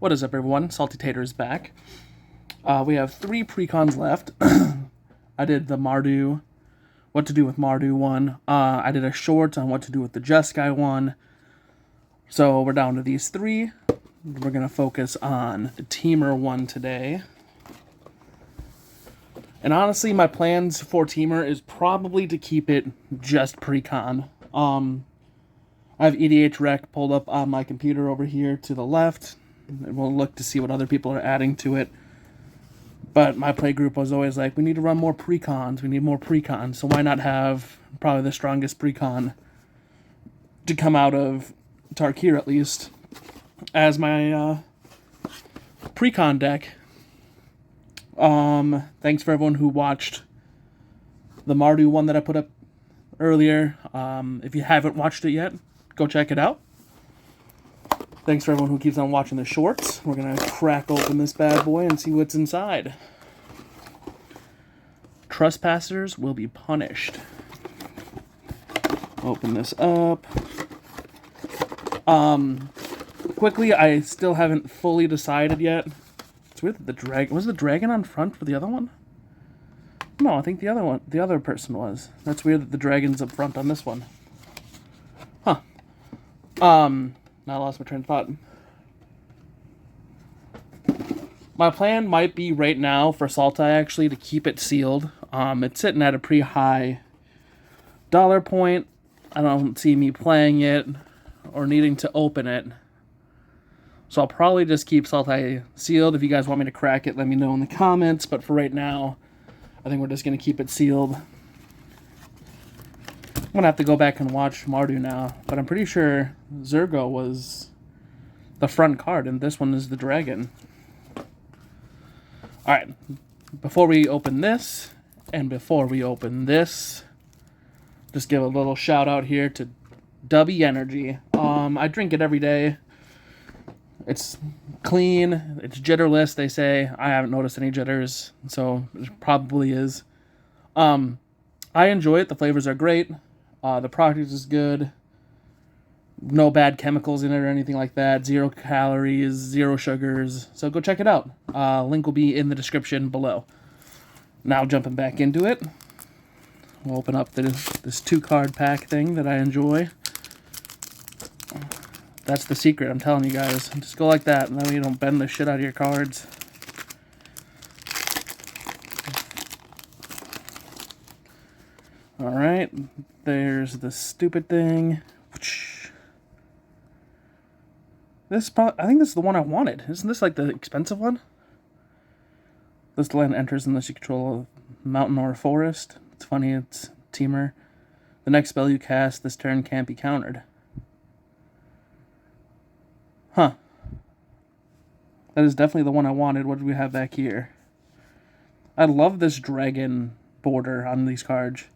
What is up, everyone? Salty Tater is back. We have 3 precons left. I did the Mardu, what to do with Mardu one. I did a short on what to do with the Jeskai one. So we're down to these 3. We're going to focus on the Temur one today. And honestly, my plans for Temur is probably to keep it just precon. I have EDH Rec pulled up on my computer over here to the left. And we'll look to see what other people are adding to it. But my play group was always like, we need to run more precons. We need more precons. So why not have probably the strongest precon to come out of Tarkir, at least, as my precon deck. Thanks for everyone who watched the Mardu one that I put up earlier. If you haven't watched it yet, go check it out. Thanks for everyone who keeps on watching the shorts. We're going to crack open this bad boy and see what's inside. Trespassers will be punished. Open this up. Quickly, I still haven't fully decided yet. It's weird that the dragon... Was the dragon on front for the other one? No, I think the other person was. That's weird that the dragon's up front on this one. Huh. Now I lost my train of thought. My plan might be right now for Sultai actually to keep it sealed. It's sitting at a pretty high dollar point. I don't see me playing it or needing to open it. So I'll probably just keep Sultai sealed. If you guys want me to crack it, let me know in the comments. But for right now, I think we're just going to keep it sealed. I'm going to have to go back and watch Mardu now, but I'm pretty sure Zergo was the front card, and this one is the dragon. Alright, before we open this, and before we open this, just give a little shout out here to Dubby Energy. I drink it every day. It's clean, it's jitterless, they say. I haven't noticed any jitters, so it probably is. I enjoy it, the flavors are great. The product is good. No bad chemicals in it or anything like that. 0 calories, 0 sugars. So go check it out. Link will be in the description below. Now jumping back into it. We'll open up this 2-card pack thing that I enjoy. That's the secret, I'm telling you guys. Just go like that, and that way you don't bend the shit out of your cards. Alright, there's the stupid thing. I think this is the one I wanted. Isn't this like the expensive one? This land enters unless you control a mountain or a forest. It's funny, it's Temur. The next spell you cast this turn can't be countered. Huh. That is definitely the one I wanted. What do we have back here? I love this dragon border on these cards.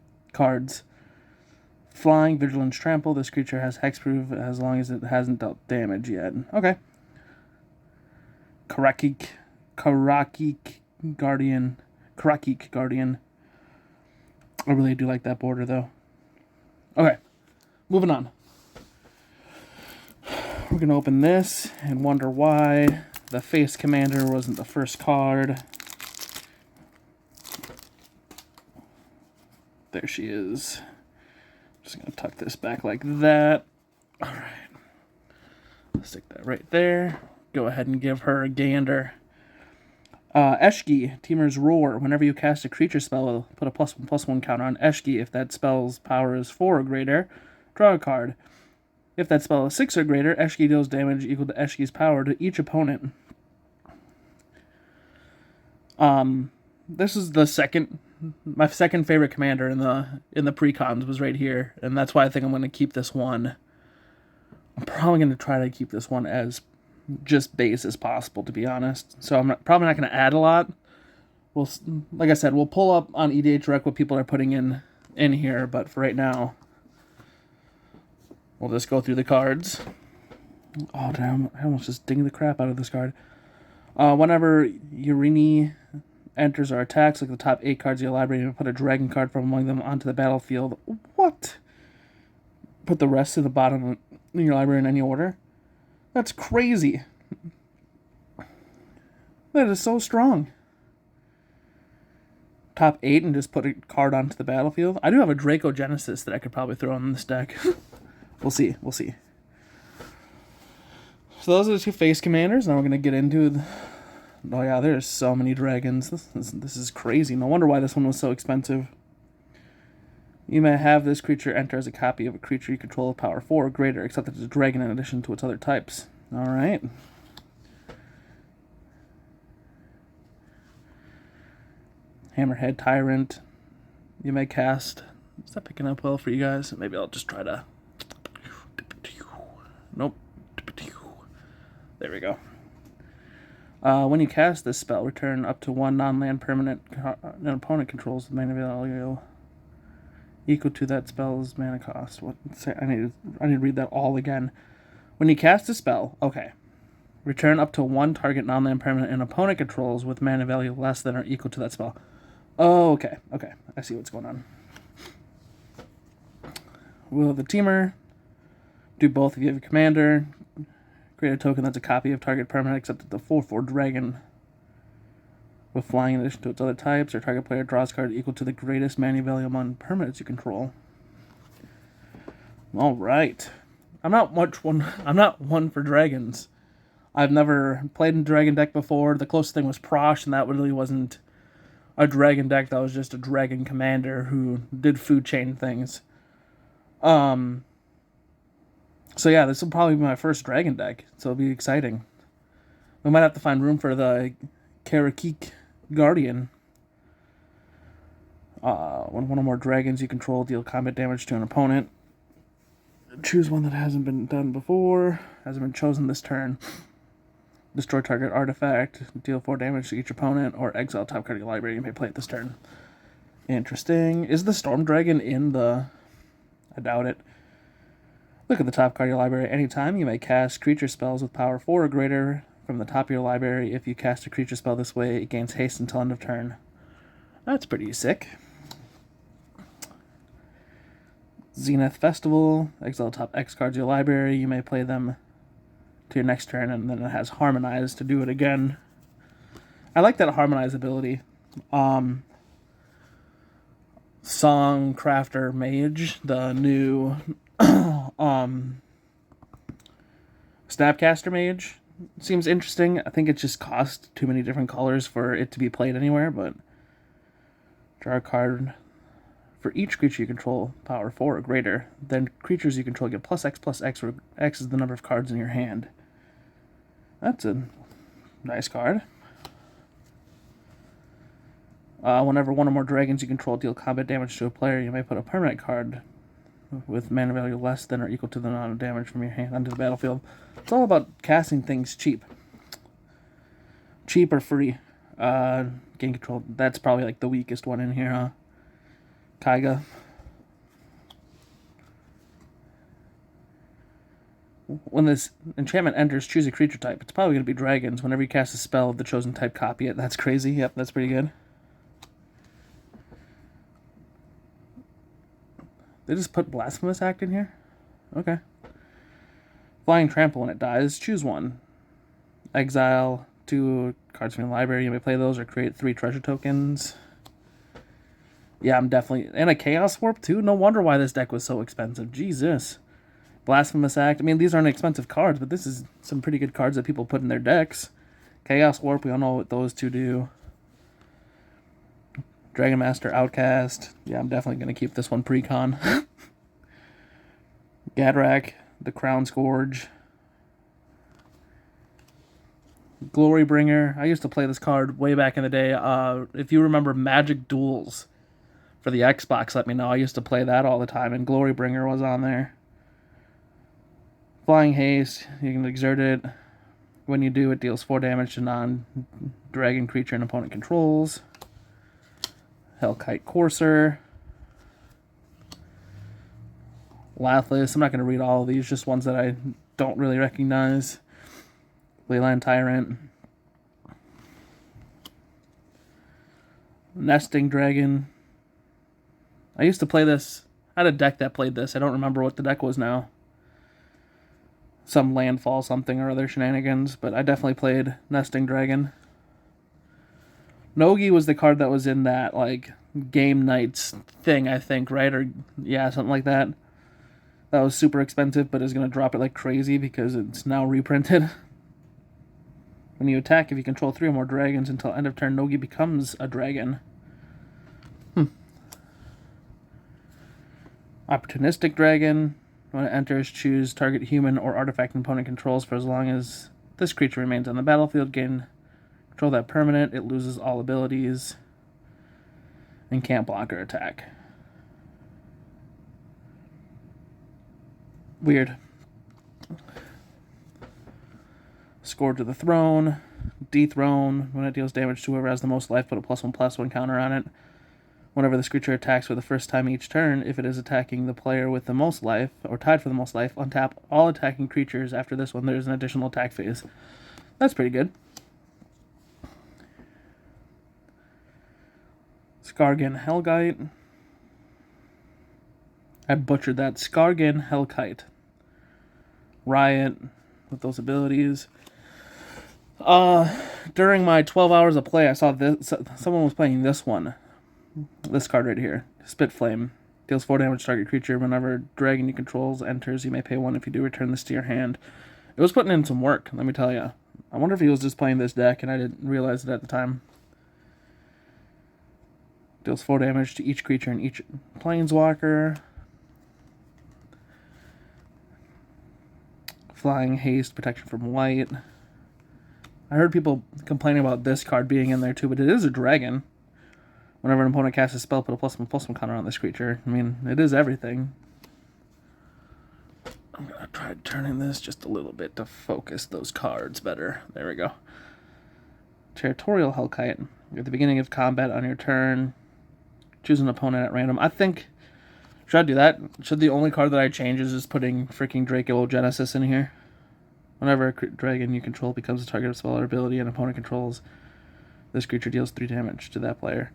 Flying, Vigilance, Trample. This creature has hexproof as long as it hasn't dealt damage yet. Okay. Karakik Guardian. I really do like that border, though. Okay. Moving on. We're going to open this and wonder why the Face Commander wasn't the first card. There she is. Just going to tuck this back like that. Alright. Stick that right there. Go ahead and give her a gander. Eshki, Temur's Roar. Whenever you cast a creature spell, put a +1/+1 counter on Eshki. If that spell's power is 4 or greater, draw a card. If that spell is 6 or greater, Eshki deals damage equal to Eshki's power to each opponent. This is my second favorite commander in the precons was right here, and that's why I think I'm going to keep this one. I'm probably going to try to keep this one as just base as possible, to be honest. So I'm probably not going to add a lot. We'll, like I said, we'll pull up on EDH Rec what people are putting in here, but for right now, we'll just go through the cards. Oh, damn. I almost just dinged the crap out of this card. Whenever Urini enters or attacks, like the top 8 cards of your library, and put a dragon card from among them onto the battlefield. What? Put the rest to the bottom of your library in any order? That's crazy. That is so strong. Top 8 and just put a card onto the battlefield. I do have a Draco Genesis that I could probably throw in this deck. We'll see. We'll see. So those are the two face commanders. Now we're going to get into... Oh yeah, there's so many dragons. This is crazy. No wonder why this one was so expensive. You may have this creature enter as a copy of a creature you control of power 4 or greater, except that it's a dragon in addition to its other types. Alright. Hammerhead Tyrant. You may cast... Is that picking up well for you guys? Maybe I'll just try to... Nope. There we go. When you cast this spell, return up to one non-land permanent an opponent controls with mana value equal to that spell's mana cost. What? I need to read that all again. When you cast a spell, okay. Return up to one target non-land permanent an opponent controls with mana value less than or equal to that spell. Oh, okay. Okay. I see what's going on. Will of the Temur. Do both if you have a commander. Create a token that's a copy of target permanent except that the 4/4 dragon with flying in addition to its other types, or target player draws card equal to the greatest mana value among permanents you control. Alright. I'm not one for dragons. I've never played in a dragon deck before. The closest thing was Prosh, and that really wasn't a dragon deck. That was just a dragon commander who did food chain things. So yeah, this will probably be my first dragon deck, so it'll be exciting. We might have to find room for the Karakik Guardian. When one or more dragons you control deal combat damage to an opponent. Choose one that hasn't been done before, hasn't been chosen this turn. Destroy target artifact, deal 4 damage to each opponent, or exile top card of your library. You may play it this turn. Interesting. Is the Storm Dragon in the... I doubt it. Look at the top card of your library. Anytime you may cast creature spells with power 4 or greater from the top of your library. If you cast a creature spell this way, it gains haste until end of turn. That's pretty sick. Zenith Festival. Exile top X cards of your library. You may play them to your next turn, and then it has Harmonize to do it again. I like that Harmonize ability. Songcrafter Mage, the new... Snapcaster Mage seems interesting. I think it just costs too many different colors for it to be played anywhere, but draw a card for each creature you control, power 4 or greater. Then creatures you control get +X, where X is the number of cards in your hand. That's a nice card. Whenever one or more dragons you control deal combat damage to a player, you may put a permanent card with mana value less than or equal to the amount of damage from your hand onto the battlefield. It's all about casting things cheap. Cheap or free. Gain control. That's probably like the weakest one in here, huh? Kaiga. When this enchantment enters, choose a creature type. It's probably going to be dragons. Whenever you cast a spell of the chosen type, copy it. That's crazy. Yep, that's pretty good. They just put Blasphemous Act in here? Okay. Flying Trample. When it dies, choose one. Exile 2 cards from your library. You may play those or create 3 treasure tokens. Yeah, I'm definitely... And a Chaos Warp, too? No wonder why this deck was so expensive. Jesus. Blasphemous Act. I mean, these aren't expensive cards, but this is some pretty good cards that people put in their decks. Chaos Warp, we all know what those two do. Dragon Master, Outcast. Yeah, I'm definitely going to keep this one Precon. Gadrak, the Crown Scourge. Glorybringer. I used to play this card way back in the day. If you remember Magic Duels for the Xbox, let me know. I used to play that all the time, and Glorybringer was on there. Flying Haste. You can exert it. When you do, it deals 4 damage to non-dragon creature and opponent controls. Hellkite Courser. Lathlis. I'm not going to read all of these, just ones that I don't really recognize. Leyline Tyrant. Nesting Dragon. I used to play this. I had a deck that played this. I don't remember what the deck was now. Some landfall something or other shenanigans, but I definitely played Nesting Dragon. Nogi was the card that was in that, like, game nights thing, I think, right? Or, yeah, something like that. That was super expensive, but is going to drop it like crazy because it's now reprinted. When you attack, if you control 3 or more dragons until end of turn, Nogi becomes a dragon. Opportunistic Dragon. When it enters, choose target human or artifact opponent controls for as long as this creature remains on the battlefield. Gain control that permanent. It loses all abilities and can't block or attack. Weird. Scored to the throne. Dethrone. When it deals damage to whoever has the most life, put a +1/+1 counter on it. Whenever this creature attacks for the first time each turn, if it is attacking the player with the most life, or tied for the most life, untap all attacking creatures. After this one, there's an additional attack phase. That's pretty good. Skargan Hellkite. I butchered that. Skargan Hellkite. Riot with those abilities. During my 12 hours of play, I saw this. Someone was playing this one. This card right here. Spit Flame. Deals 4 damage to target creature. Whenever dragon you controls enters, you may pay 1. If you do, return this to your hand. It was putting in some work, let me tell you. I wonder if he was just playing this deck and I didn't realize it at the time. Deals 4 damage to each creature and each planeswalker. Flying, haste, protection from white. I heard people complaining about this card being in there too, but it is a dragon. Whenever an opponent casts a spell, put a +1/+1 counter on this creature. I mean, it is everything. I'm going to try turning this just a little bit to focus those cards better. There we go. Territorial Hellkite. At the beginning of combat on your turn, choose an opponent at random. I think, should I do that? Should the only card that I change is just putting freaking Draco-Genesis in here? Whenever a dragon you control becomes a target of spell or ability and opponent controls, this creature deals 3 damage to that player.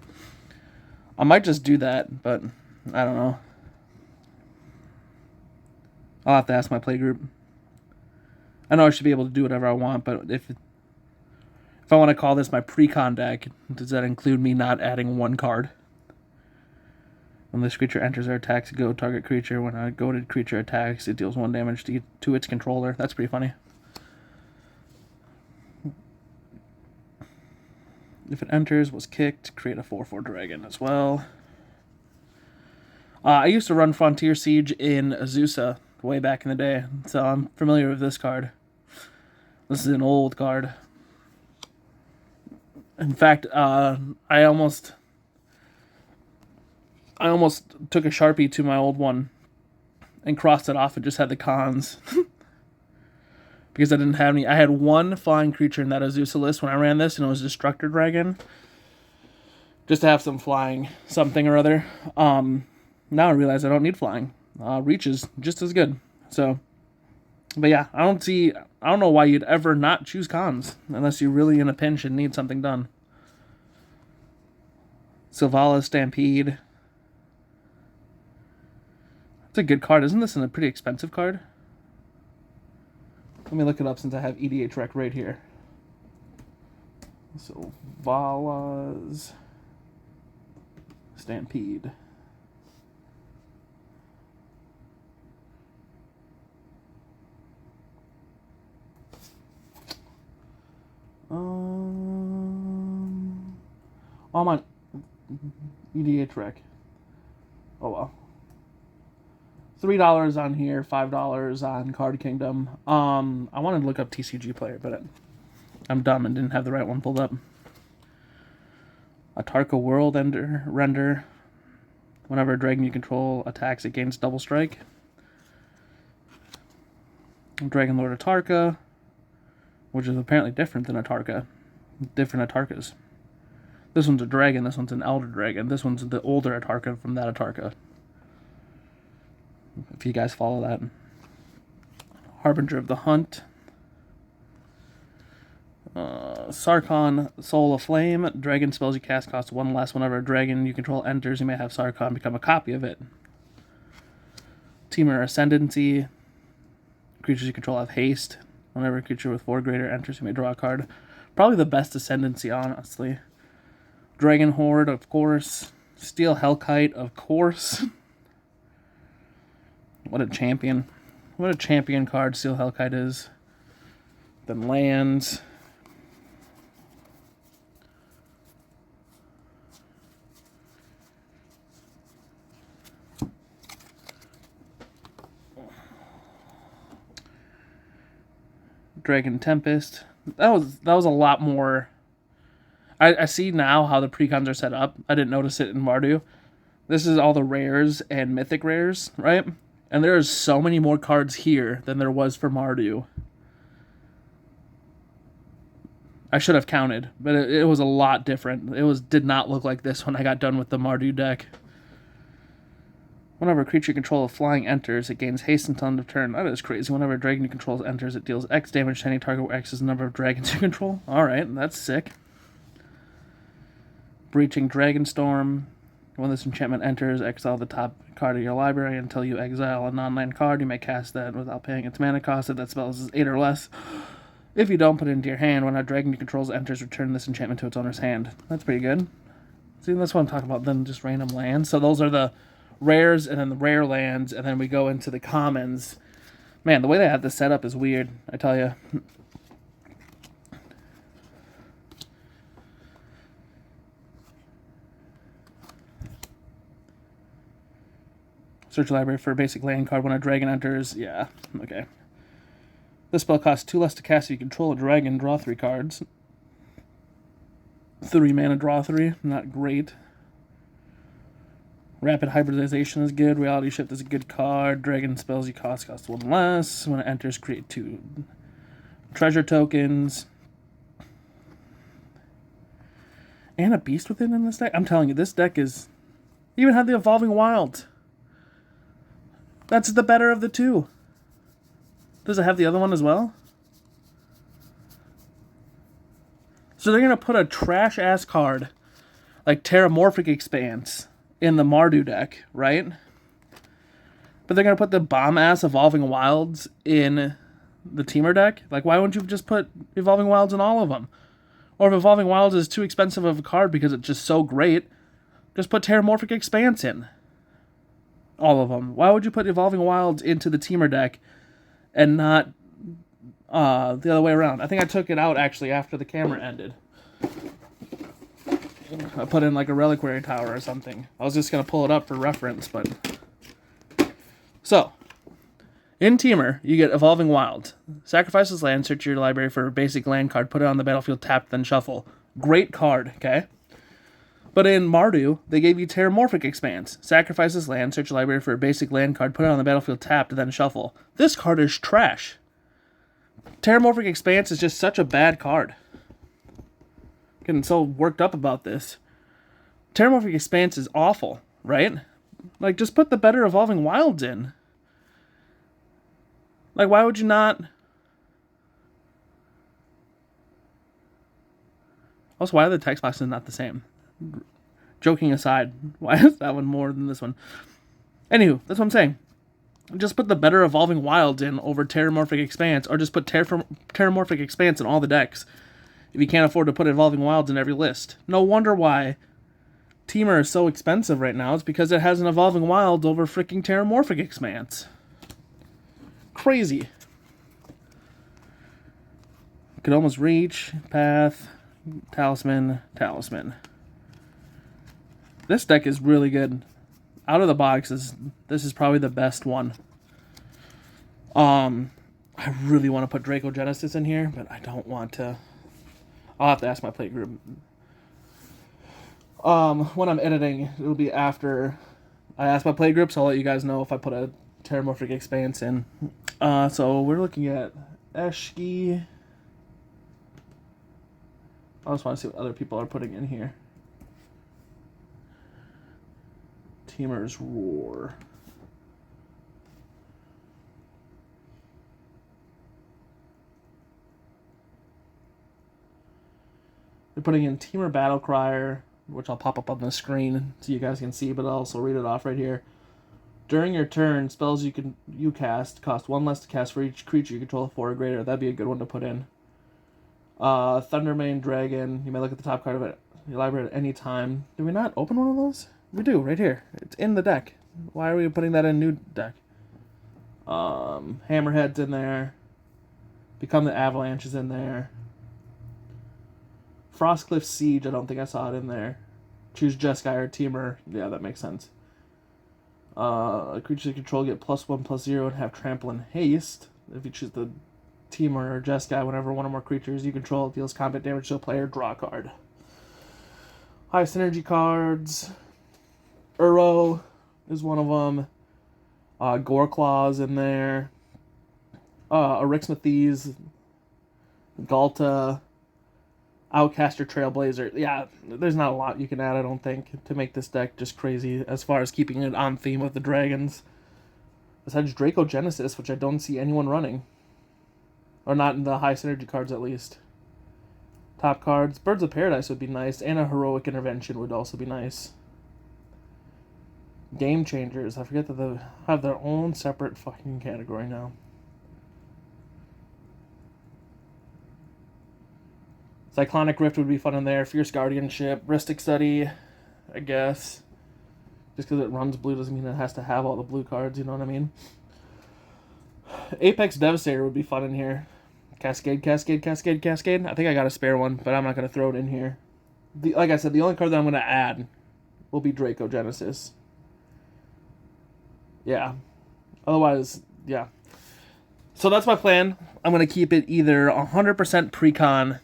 I might just do that, but I don't know. I'll have to ask my playgroup. I know I should be able to do whatever I want, but if I want to call this my Precon deck, does that include me not adding 1 card? When this creature enters or attacks a go target creature, when a goated creature attacks, it deals 1 damage to its controller. That's pretty funny. If it enters, was kicked, create a 4/4 dragon as well. I used to run Frontier Siege in Azusa way back in the day, so I'm familiar with this card. This is an old card. In fact, I almost took a Sharpie to my old one and crossed it off and just had the cons. Because I didn't have any. I had 1 flying creature in that Azusa list when I ran this, and it was Destructor Dragon. Just to have some flying something or other. Now I realize I don't need flying. Reach is just as good. So, but yeah, I don't know why you'd ever not choose cons, unless you're really in a pinch and need something done. Sylvala Stampede. It's a good card. Isn't this a pretty expensive card? Let me look it up since I have EDH Rec right here. So, Vala's Stampede. I'm on EDH Rec. Oh well. $3 on here, $5 on Card Kingdom. I wanted to look up TCG Player, but I'm dumb and didn't have the right one pulled up. Atarka World Render. Whenever a dragon you control attacks, it gains double strike. Dragon Lord Atarka, which is apparently different than Atarka. Different Atarkas. This one's a dragon, this one's an elder dragon. This one's the older Atarka from that Atarka. If you guys follow that. Harbinger of the Hunt. Sarkhan, Soul of Flame. Dragon spells you cast cost 1 less. Whenever a dragon you control enters, you may have Sarkhan become a copy of it. Temur Ascendancy. Creatures you control have haste. Whenever a creature with 4 greater enters, you may draw a card. Probably the best Ascendancy, honestly. Dragon Horde, of course. Steel Hellkite, of course. What a champion. What a champion card Steel Hellkite is. Then lands. Dragon Tempest. That was a lot more. I see now how the precons are set up. I didn't notice it in Mardu. This is all the rares and mythic rares, right? And there is so many more cards here than there was for Mardu. I should have counted, but it was a lot different. Did not look like this when I got done with the Mardu deck. Whenever a creature you control of flying enters, it gains haste until end of turn. That is crazy. Whenever a dragon you control enters, it deals X damage to any target where X is the number of dragons you control. Alright, that's sick. Breaching Dragonstorm. When this enchantment enters, exile the top card of your library until you exile a non-land card. You may cast that without paying its mana cost if that spell is 8 or less. If you don't, put it into your hand. When a dragon you control enters, return this enchantment to its owner's hand. That's pretty good. See, that's what I'm talking about. Then just random lands. So those are the rares and then the rare lands, and then we go into the commons. Man, the way they have this set up is weird, I tell you. Search your library for a basic land card when a dragon enters. Yeah, okay. This spell costs 2 less to cast if you control a dragon. Draw 3 cards. 3 mana, draw 3. Not great. Rapid Hybridization is good. Reality Shift is a good card. Dragon spells you cost 1 less. When it enters, create 2 treasure tokens. And a Beast Within in this deck. I'm telling you, this deck is... Even had the Evolving Wild. That's the better of the two. Does it have the other one as well? So they're going to put a trash-ass card like Terramorphic Expanse in the Mardu deck, right? But they're going to put the bomb-ass Evolving Wilds in the Temur deck? Like, why wouldn't you just put Evolving Wilds in all of them? Or if Evolving Wilds is too expensive of a card because it's just so great, just put Terramorphic Expanse in. All of them. Why would you put Evolving Wilds into the Temur deck and not the other way around? I think I took it out, actually, after the camera ended. I put in, like, a Reliquary Tower or something. I was just going to pull it up for reference, but... So, in Temur, you get Evolving Wild. Sacrifice this land, search your library for a basic land card, put it on the battlefield, tap, then shuffle. Great card, okay? But in Mardu, they gave you Terramorphic Expanse. Sacrifice this land, search your library for a basic land card, put it on the battlefield, tapped, then shuffle. This card is trash. Terramorphic Expanse is just such a bad card. Getting so worked up about this. Terramorphic Expanse is awful, right? Like, just put the better Evolving Wilds in. Like, why would you not... Also, why are the text boxes not the same? Joking aside, why is that one more than this one? Anywho, that's what I'm saying. Just put the better Evolving Wilds in over Terramorphic Expanse, or just put Terramorphic Expanse in all the decks if you can't afford to put Evolving Wilds in every list. No wonder why Temur is so expensive right now. It's because it has an Evolving Wilds over freaking Terramorphic Expanse. Crazy. Could almost reach, path, talisman, talisman. This deck is really good. Out of the box, this is probably the best one. I really want to put Draco Genesis in here, but I don't want to. I'll have to ask my play group. When I'm editing, it'll be after I ask my play group, so I'll let you guys know if I put a Terramorphic Expanse in. So we're looking at Eshki. I just want to see what other people are putting in here. Temur's Roar. They're putting in Temur Battlecrier, which I'll pop up on the screen so you guys can see, but I'll also read it off right here. During your turn, spells you cast cost 1 less to cast for each creature you control 4 or greater. That'd be a good one to put in. Thundermane Dragon. You may look at the top card of it. Your library at any time. Did we not open one of those? We do, right here. It's in the deck. Why are we putting that in new deck? Hammerhead's in there. Become the Avalanche is in there. Frostcliff Siege, I don't think I saw it in there. Choose Jeskai or Temur. Yeah, that makes sense. Creatures you control get +1/+0 and have trample and haste. If you choose the Temur or Jeskai, whenever one or more creatures you control deals combat damage to a player, draw a card. High synergy cards. Uro is one of them. Goreclaw's in there. Arixmathes. Galta. Outcaster, Trailblazer. Yeah, there's not a lot you can add, I don't think, to make this deck just crazy as far as keeping it on theme with the dragons. Besides Draco Genesis, which I don't see anyone running. Or not in the high synergy cards, at least. Top cards. Birds of Paradise would be nice, and a Heroic Intervention would also be nice. Game Changers. I forget that they have their own separate fucking category now. Cyclonic Rift would be fun in there. Fierce Guardianship. Ristic Study, I guess. Just because it runs blue doesn't mean it has to have all the blue cards, you know what I mean? Apex Devastator would be fun in here. Cascade. I think I got a spare one, but I'm not going to throw it in here. Like I said, the only card that I'm going to add will be Draco Genesis. Yeah. Otherwise, yeah. So that's my plan. I'm going to keep it either 100% Precon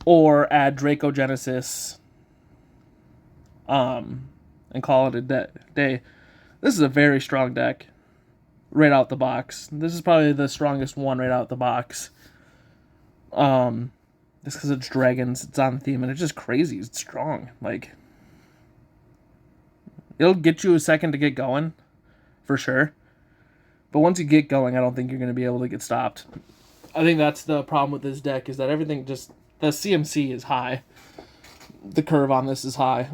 or add Draco Genesis and call it a day. This is a very strong deck right out the box. This is probably the strongest one right out the box. Just because it's dragons, it's on theme, and it's just crazy. It's strong. Like, it'll get you a second to get going, for sure. But once you get going, I don't think you're going to be able to get stopped. I think that's the problem with this deck, is that everything just... The CMC is high. The curve on this is high.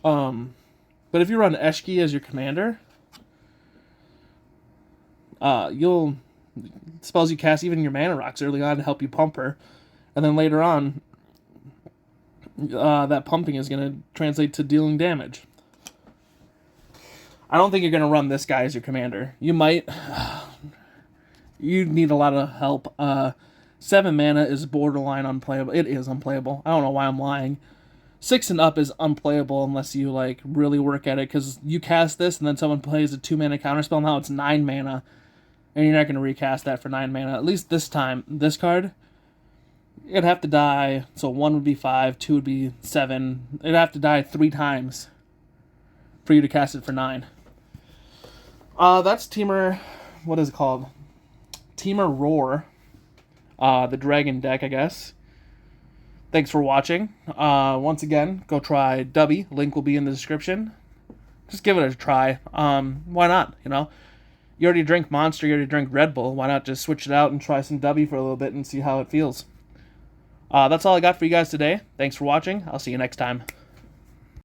But if you run Eshki as your commander, you'll... Spells you cast even your mana rocks early on to help you pump her. And then later on, that pumping is going to translate to dealing damage. I don't think you're going to run this guy as your commander. You might. You need a lot of help. 7 mana is borderline unplayable. It is unplayable. I don't know why I'm lying. 6 and up is unplayable unless you like really work at it, because you cast this and then someone plays a 2 mana counterspell. Now it's 9 mana, and you're not going to recast that for 9 mana. At least this time, this card, it'd have to die. So 1 would be 5, 2 would be 7. It'd have to die 3 times for you to cast it for 9. That's Temur. What is it called? Temur Roar. The dragon deck, I guess. Thanks for watching. Once again, go try Dubby. Link will be in the description. Just give it a try. Why not? You know, you already drink Monster, you already drink Red Bull. Why not just switch it out and try some Dubby for a little bit and see how it feels? That's all I got for you guys today. Thanks for watching. I'll see you next time.